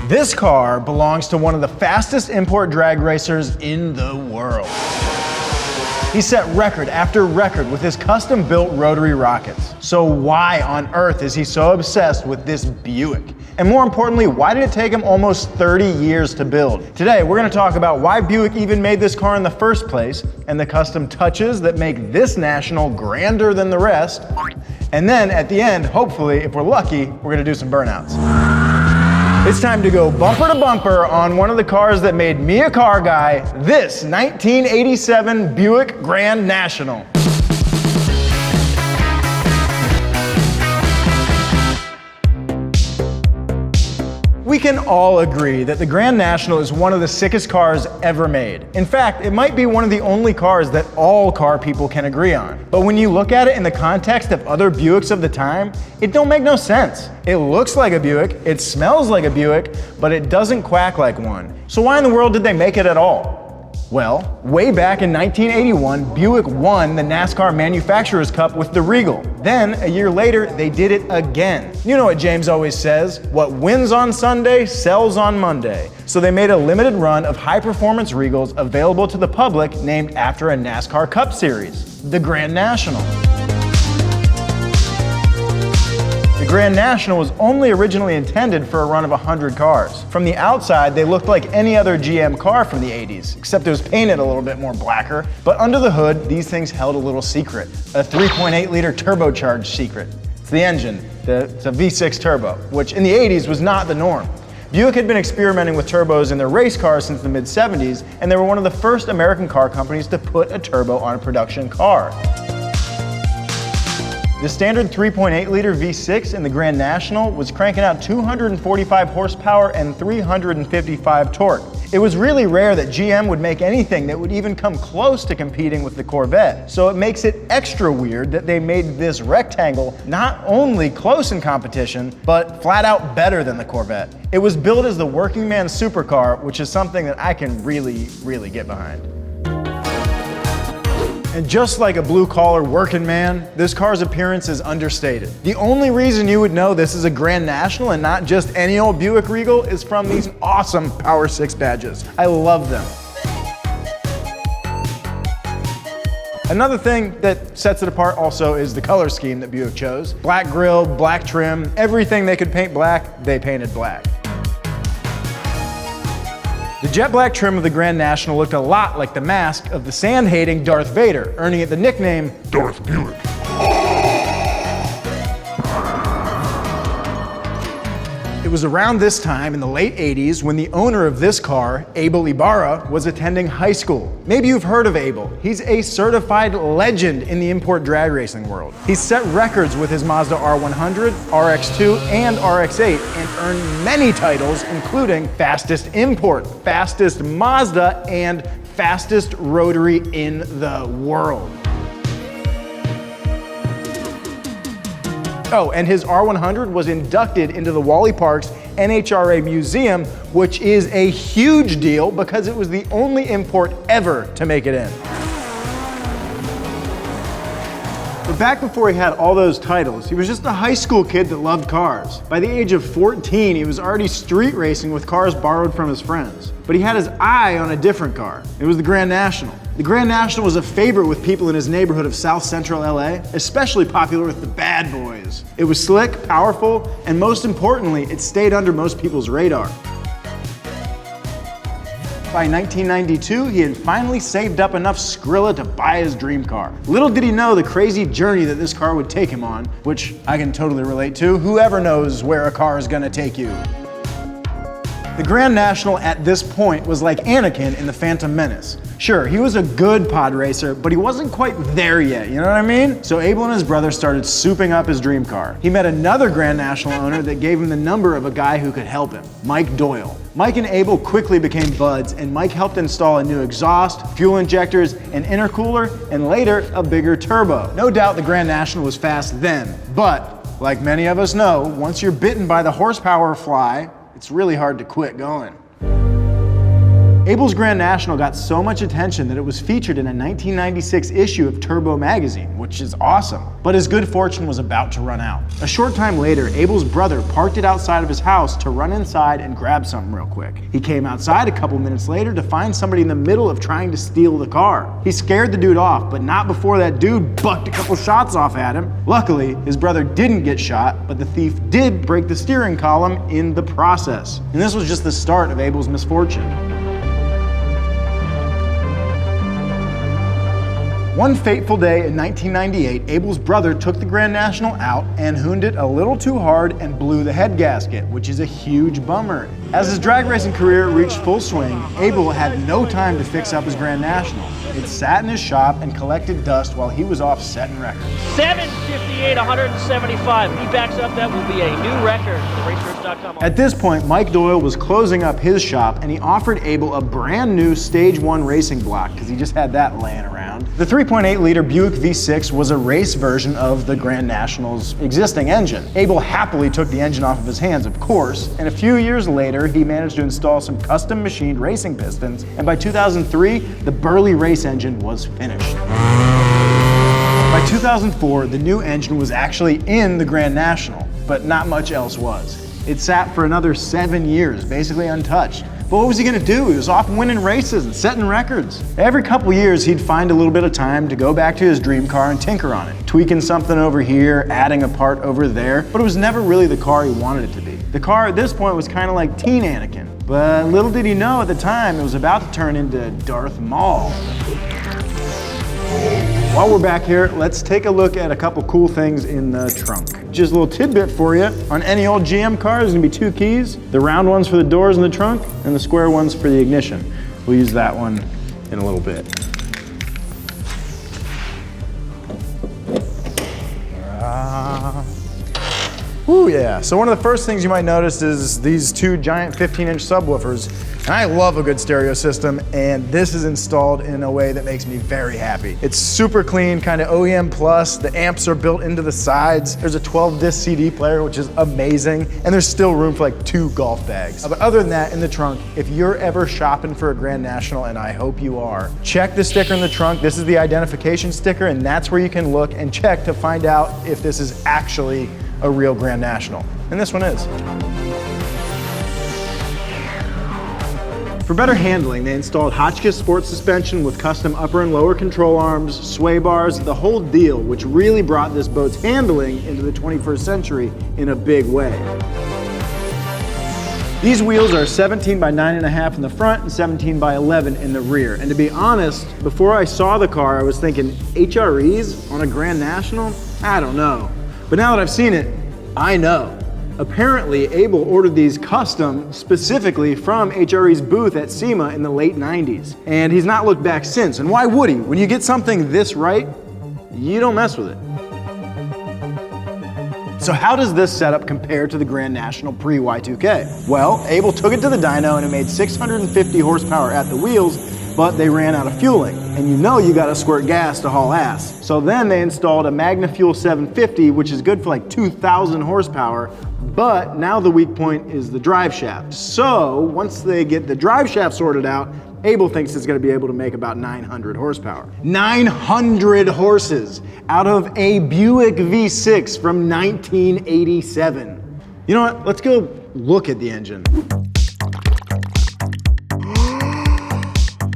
This car belongs to one of the fastest import drag racers in the world. He set record after record with his custom-built rotary rockets. So why on earth is he so obsessed with this Buick? And more importantly, why did it take him almost 30 years to build? Today, we're gonna talk about why Buick even made this car in the first place, and the custom touches that make this National grander than the rest. And then at the end, hopefully, if we're lucky, we're gonna do some burnouts. It's time to go bumper to bumper on one of the cars that made me a car guy, this 1987 Buick Grand National. We can all agree that the Grand National is one of the sickest cars ever made. In fact, it might be one of the only cars that all car people can agree on. But when you look at it in the context of other Buicks of the time, it don't make no sense. It looks like a Buick, it smells like a Buick, but it doesn't quack like one. So why in the world did they make it at all? Well, way back in 1981, Buick won the NASCAR Manufacturers Cup with the Regal. Then, a year later, they did it again. You know what James always says, what wins on Sunday sells on Monday. So they made a limited run of high-performance Regals available to the public named after a NASCAR Cup series, the Grand National. The Grand National was only originally intended for a run of 100 cars. From the outside, they looked like any other GM car from the 80s, except it was painted a little bit more blacker. But under the hood, these things held a little secret, a 3.8-liter turbocharged secret. It's the engine, it's a V6 turbo, which in the 80s was not the norm. Buick had been experimenting with turbos in their race cars since the mid-70s, and they were one of the first American car companies to put a turbo on a production car. The standard 3.8-liter V6 in the Grand National was cranking out 245 horsepower and 355 torque. It was really rare that GM would make anything that would even come close to competing with the Corvette, so it makes it extra weird that they made this rectangle not only close in competition, but flat out better than the Corvette. It was built as the working man's supercar, which is something that I can really get behind. And just like a blue-collar working man, this car's appearance is understated. The only reason you would know this is a Grand National and not just any old Buick Regal is from these awesome Power 6 badges. I love them. Another thing that sets it apart also is the color scheme that Buick chose. Black grille, black trim, everything they could paint black, they painted black. The jet black trim of the Grand National looked a lot like the mask of the sand-hating Darth Vader, earning it the nickname Darth Buick. It was around this time in the late 80s when the owner of this car, Abel Ibarra, was attending high school. Maybe you've heard of Abel. He's a certified legend in the import drag racing world. He's set records with his Mazda R100, RX-2, and RX-8 and earned many titles, including Fastest Import, Fastest Mazda, and Fastest Rotary in the world. Oh, and his R100 was inducted into the Wally Parks NHRA Museum, which is a huge deal because it was the only import ever to make it in. But back before he had all those titles, he was just a high school kid that loved cars. By the age of 14, he was already street racing with cars borrowed from his friends. But he had his eye on a different car. It was the Grand National. The Grand National was a favorite with people in his neighborhood of South Central LA, especially popular with the bad boys. It was slick, powerful, and most importantly, it stayed under most people's radar. By 1992, he had finally saved up enough Skrilla to buy his dream car. Little did he know the crazy journey that this car would take him on, which I can totally relate to. Whoever knows where a car is gonna take you. The Grand National at this point was like Anakin in The Phantom Menace. Sure, he was a good pod racer, but he wasn't quite there yet, you know what I mean? So Abel and his brother started souping up his dream car. He met another Grand National owner that gave him the number of a guy who could help him, Mike Doyle. Mike and Abel quickly became buds, and Mike helped install a new exhaust, fuel injectors, an intercooler, and later, a bigger turbo. No doubt the Grand National was fast then, but like many of us know, once you're bitten by the horsepower fly, it's really hard to quit going. Abel's Grand National got so much attention that it was featured in a 1996 issue of Turbo magazine, which is awesome. But his good fortune was about to run out. A short time later, Abel's brother parked it outside of his house to run inside and grab something real quick. He came outside a couple minutes later to find somebody in the middle of trying to steal the car. He scared the dude off, but not before that dude bucked a couple shots off at him. Luckily, his brother didn't get shot, but the thief did break the steering column in the process. And this was just the start of Abel's misfortune. One fateful day in 1998, Abel's brother took the Grand National out and hooned it a little too hard and blew the head gasket, which is a huge bummer. As his drag racing career reached full swing, Abel had no time to fix up his Grand National. It sat in his shop and collected dust while he was off setting records. 758, 175. He backs up, that will be a new record for racers.com. At this point, Mike Doyle was closing up his shop and he offered Abel a brand new Stage 1 racing block because he just had that laying around. The 3.8 liter Buick V6 was a race version of the Grand National's existing engine. Abel happily took the engine off of his hands, of course, and a few years later, he managed to install some custom machined racing pistons, and by 2003, the burly race engine was finished. By 2004, the new engine was actually in the Grand National, but not much else was. It sat for another 7 years, basically untouched. But what was he gonna do? He was off winning races and setting records. Every couple years, he'd find a little bit of time to go back to his dream car and tinker on it, tweaking something over here, adding a part over there, but it was never really the car he wanted it to be. The car at this point was kind of like Teen Anakin, but little did he know at the time it was about to turn into Darth Maul. While we're back here, let's take a look at a couple cool things in the trunk. Just a little tidbit for you. On any old GM car, there's gonna be 2 keys. The round ones for the doors in the trunk, and the square ones for the ignition. We'll use that one in a little bit. Ooh, yeah. So one of the first things you might notice is these 2 giant 15-inch subwoofers. And I love a good stereo system, and this is installed in a way that makes me very happy. It's super clean, kind of OEM plus. The amps are built into the sides. There's a 12-disc CD player, which is amazing. And there's still room for like 2 golf bags. But other than that, in the trunk, if you're ever shopping for a Grand National, and I hope you are, check the sticker in the trunk. This is the identification sticker, and that's where you can look and check to find out if this is actually a real Grand National. And this one is. For better handling, they installed Hotchkiss sports suspension with custom upper and lower control arms, sway bars, the whole deal, which really brought this boat's handling into the 21st century in a big way. These wheels are 17 by 9.5 in the front and 17 by 11 in the rear. And to be honest, before I saw the car, I was thinking, HREs on a Grand National? I don't know. But now that I've seen it, I know. Apparently, Abel ordered these custom specifically from HRE's booth at SEMA in the late 90s. And he's not looked back since. And why would he? When you get something this right, you don't mess with it. So how does this setup compare to the Grand National pre-Y2K? Well, Abel took it to the dyno and it made 650 horsepower at the wheels, but they ran out of fueling. And you know you gotta squirt gas to haul ass. So then they installed a MagnaFuel 750, which is good for like 2,000 horsepower, but now the weak point is the drive shaft. So once they get the drive shaft sorted out, Abel thinks it's gonna be able to make about 900 horsepower. 900 horses out of a Buick V6 from 1987. You know what, let's go look at the engine.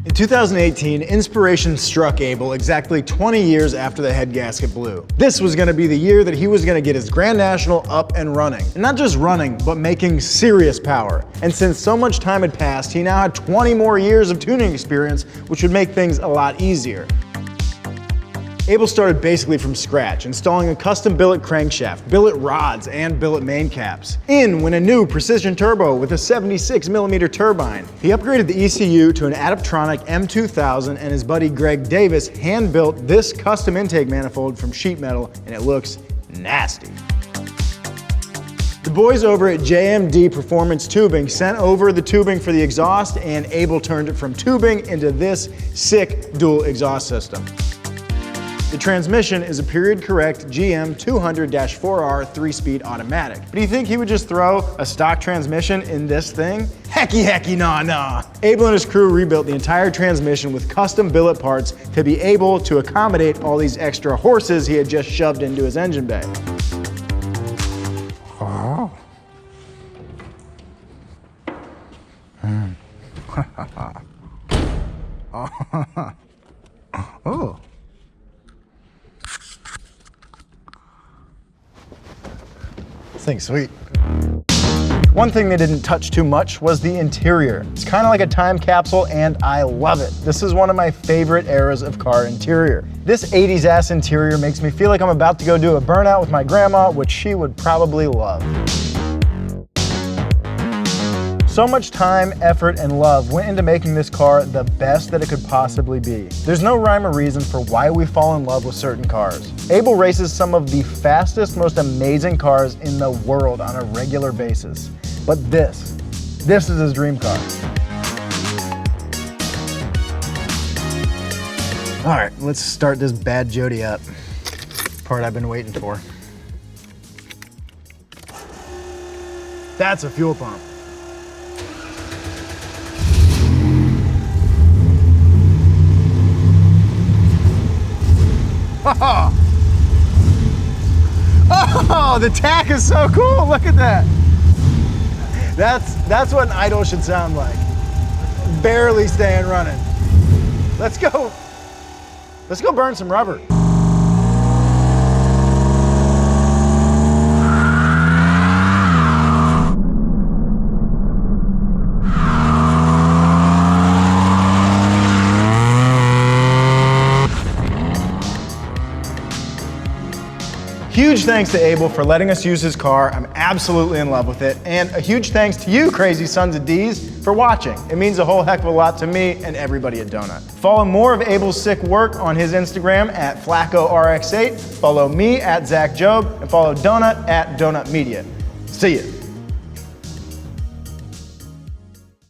In 2018, inspiration struck Abel exactly 20 years after the head gasket blew. This was gonna be the year that he was gonna get his Grand National up and running. And not just running, but making serious power. And since so much time had passed, he now had 20 more years of tuning experience, which would make things a lot easier. Abel started basically from scratch, installing a custom billet crankshaft, billet rods, and billet main caps. In went a new precision turbo with a 76mm turbine. He upgraded the ECU to an Adaptronic M2000, and his buddy Greg Davis hand-built this custom intake manifold from sheet metal, and it looks nasty. The boys over at JMD Performance Tubing sent over the tubing for the exhaust, and Abel turned it from tubing into this sick dual exhaust system. The transmission is a period-correct GM 200-4R 3-speed automatic. But do you think he would just throw a stock transmission in this thing? Hecky nah. Abel and his crew rebuilt the entire transmission with custom billet parts to be able to accommodate all these extra horses he had just shoved into his engine bay. Oh. Oh. This thing's sweet. One thing they didn't touch too much was the interior. It's kind of like a time capsule and I love it. This is one of my favorite eras of car interior. This 80s ass interior makes me feel like I'm about to go do a burnout with my grandma, which she would probably love. So much time, effort, and love went into making this car the best that it could possibly be. There's no rhyme or reason for why we fall in love with certain cars. Abel races some of the fastest, most amazing cars in the world on a regular basis. But this is his dream car. All right, let's start this bad Jody up. Part I've been waiting for. That's a fuel pump. Oh, the tack is so cool. Look at that. That's what an idle should sound like. Barely staying running. Let's go burn some rubber. Huge thanks to Abel for letting us use his car. I'm absolutely in love with it. And a huge thanks to you, crazy sons of D's, for watching. It means a whole heck of a lot to me and everybody at Donut. Follow more of Abel's sick work on his Instagram at FlaccoRX8. Follow me at Zach Job and follow Donut at Donut Media. See ya.